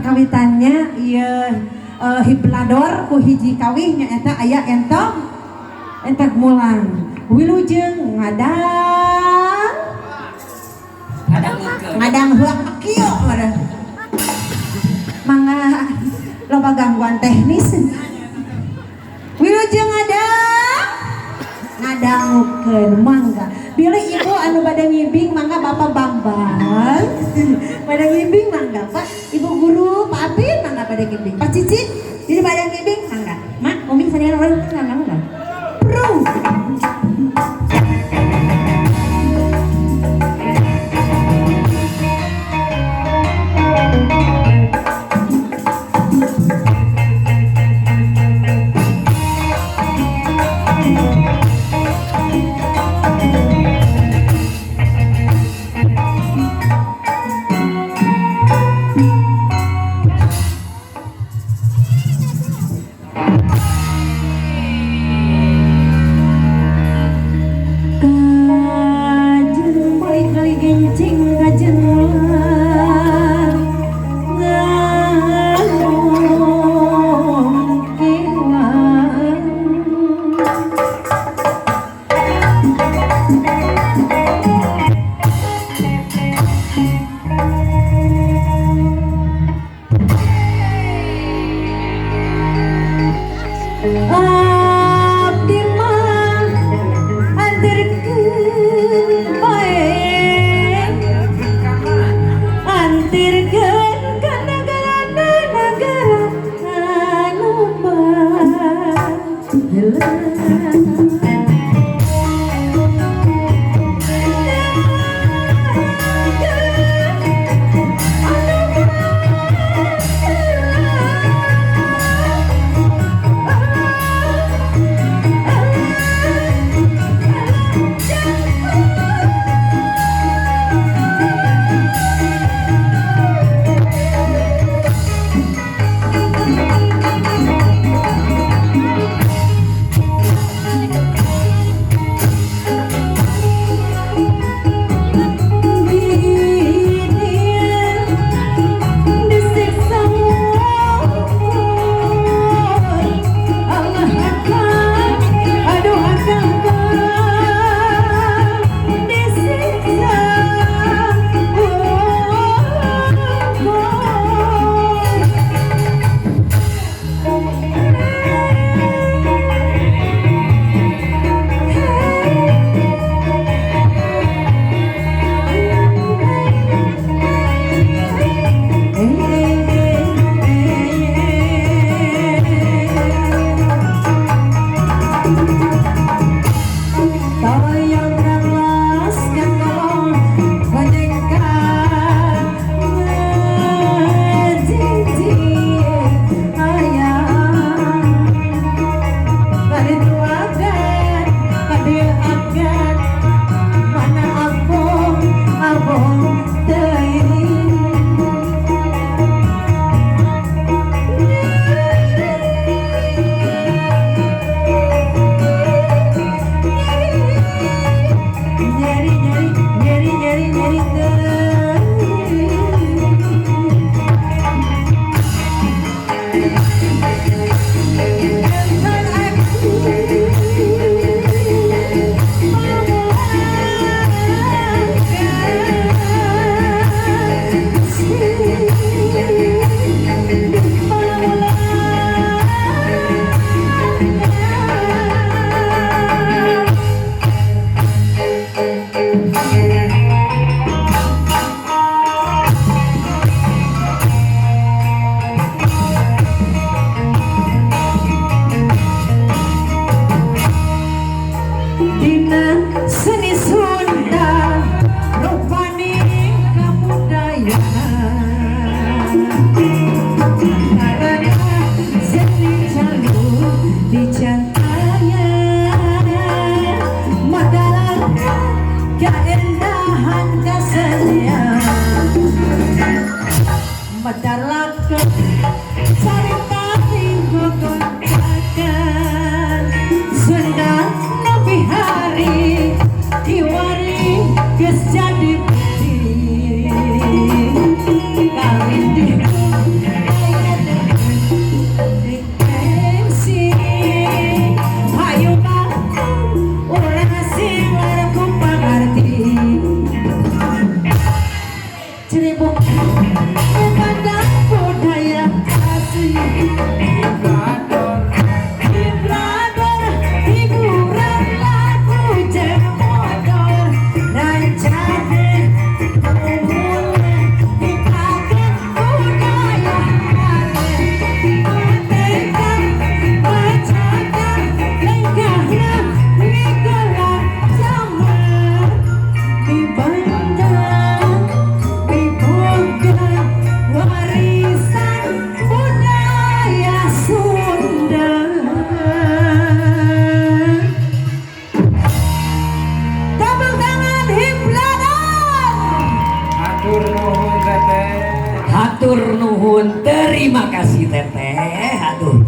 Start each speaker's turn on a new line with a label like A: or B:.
A: kawitannya ieu hiblador ku hiji kawih nya eta aya entong entek mulang wilujeng ngadang huak kieu mangga loba gangguan teknis wilujeng ngadangukeun mangga pilih ibu anu bade ngibing mangga Bapak Bambang bade ngibing mangga Pak Ibu Guru Pak Apin mangga bade ngibing Pak Cici jadi bade ngibing mangga Mak ngoming sanean urang mangga Bro
B: Jadi kawin di Hatur nuhun, terima kasih teteh. Aduh,